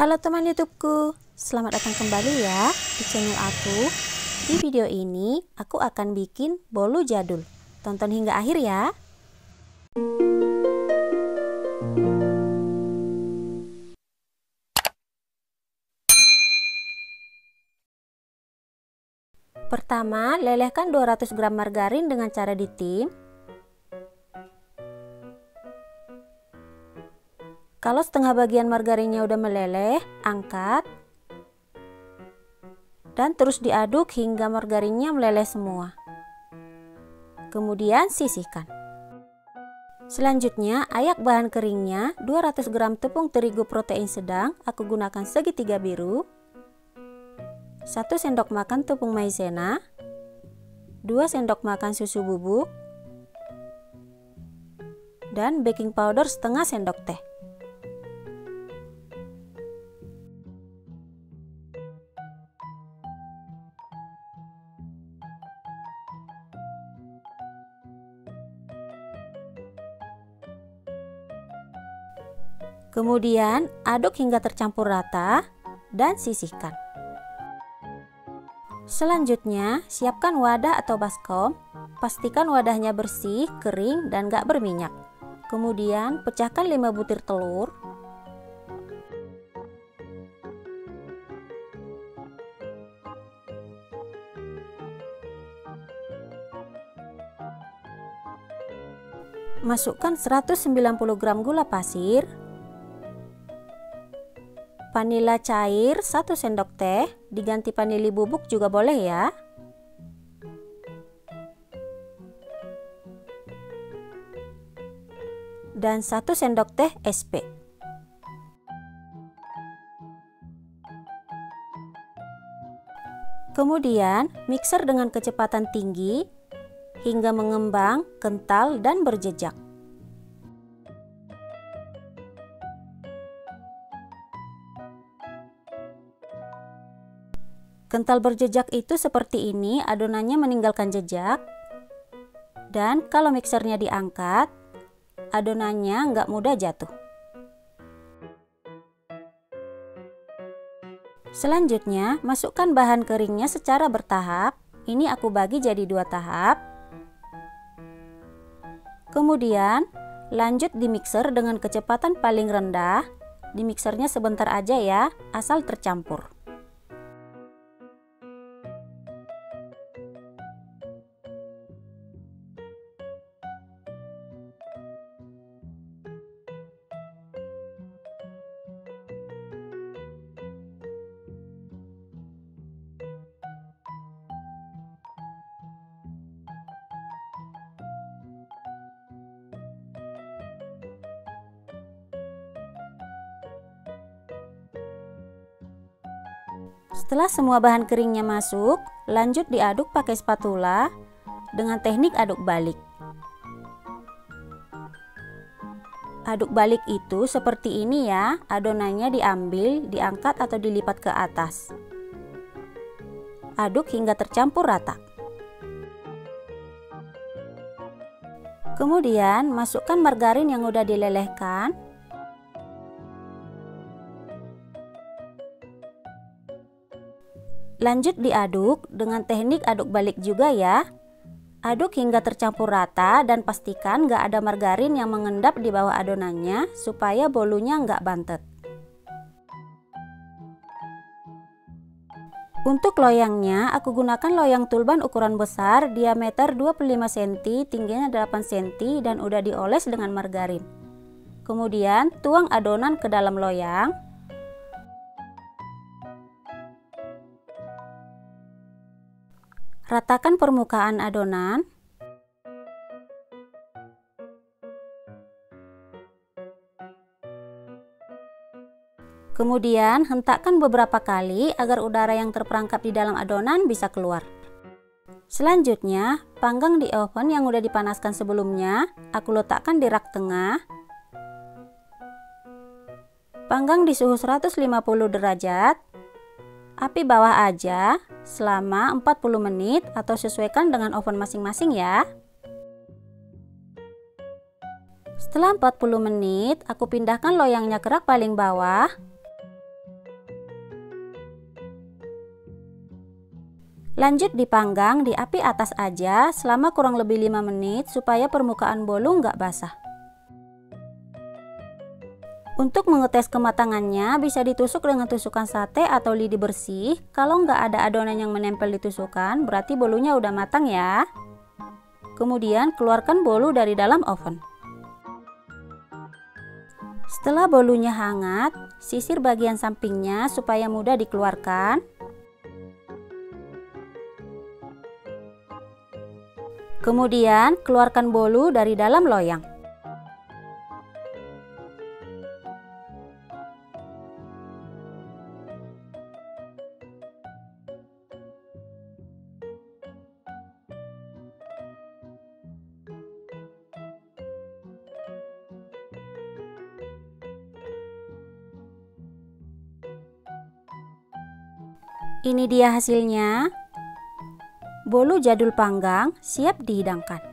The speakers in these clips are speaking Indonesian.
Halo teman YouTubeku, selamat datang kembali ya di channel aku. Di video ini aku akan bikin bolu jadul. Tonton hingga akhir ya. Pertama, lelehkan 200 gram margarin dengan cara ditim. Kalau setengah bagian margarinnya udah meleleh, angkat dan terus diaduk hingga margarinnya meleleh semua. Kemudian sisihkan. Selanjutnya, ayak bahan keringnya. 200 gram tepung terigu protein sedang, aku gunakan segitiga biru, 1 sendok makan tepung maizena, 2 sendok makan susu bubuk, dan baking powder setengah sendok teh. Kemudian aduk hingga tercampur rata dan sisihkan. Selanjutnya, siapkan wadah atau baskom. Pastikan wadahnya bersih, kering, dan gak berminyak. Kemudian pecahkan 5 butir telur. Masukkan 190 gram gula pasir, vanila cair 1 sendok teh, diganti vanili bubuk juga boleh ya. Dan 1 sendok teh SP. Kemudian mixer dengan kecepatan tinggi hingga mengembang, kental, dan berjejak. Kental berjejak itu seperti ini, adonannya meninggalkan jejak. Dan kalau mixernya diangkat, adonannya nggak mudah jatuh. Selanjutnya, masukkan bahan keringnya secara bertahap. Ini aku bagi jadi 2 tahap. Kemudian, lanjut di mixer dengan kecepatan paling rendah. Di mixernya sebentar aja ya, asal tercampur. Setelah semua bahan keringnya masuk, lanjut diaduk pakai spatula dengan teknik aduk balik. Aduk balik itu seperti ini ya, adonannya diambil, diangkat atau dilipat ke atas. Aduk hingga tercampur rata. Kemudian masukkan margarin yang udah dilelehkan. Lanjut diaduk dengan teknik aduk balik juga ya. Aduk hingga tercampur rata dan pastikan gak ada margarin yang mengendap di bawah adonannya supaya bolunya gak bantet. Untuk loyangnya, aku gunakan loyang tulban ukuran besar, diameter 25 cm, tingginya 8 cm, dan udah dioles dengan margarin. Kemudian tuang adonan ke dalam loyang. Ratakan permukaan adonan. Kemudian hentakkan beberapa kali agar udara yang terperangkap di dalam adonan bisa keluar. Selanjutnya, panggang di oven yang udah dipanaskan sebelumnya. Aku letakkan di rak tengah. Panggang di suhu 150 derajat. Api bawah aja selama 40 menit atau sesuaikan dengan oven masing-masing ya. Setelah 40 menit, aku pindahkan loyangnya ke rak paling bawah. Lanjut dipanggang di api atas aja selama kurang lebih 5 menit supaya permukaan bolu nggak basah. Untuk mengetes kematangannya bisa ditusuk dengan tusukan sate atau lidi bersih. Kalau nggak ada adonan yang menempel di tusukan berarti bolunya udah matang ya. Kemudian keluarkan bolu dari dalam oven. Setelah bolunya hangat, sisir bagian sampingnya supaya mudah dikeluarkan. Kemudian keluarkan bolu dari dalam loyang. Ini dia hasilnya. Bolu jadul panggang siap dihidangkan.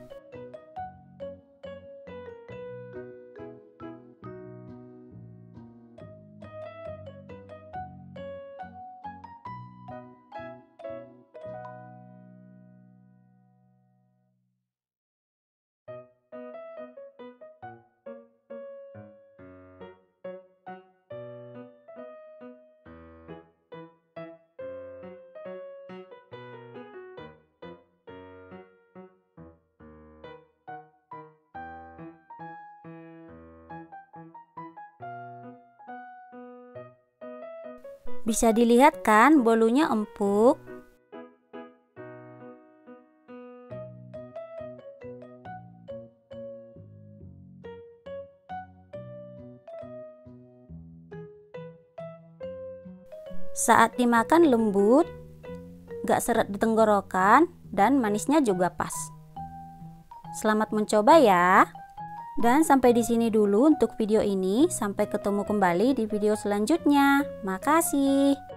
Bisa dilihat kan bolunya empuk. Saat dimakan lembut, gak seret di tenggorokan, dan manisnya juga pas. Selamat mencoba ya. Dan sampai di sini dulu untuk video ini. Sampai ketemu kembali di video selanjutnya. Makasih.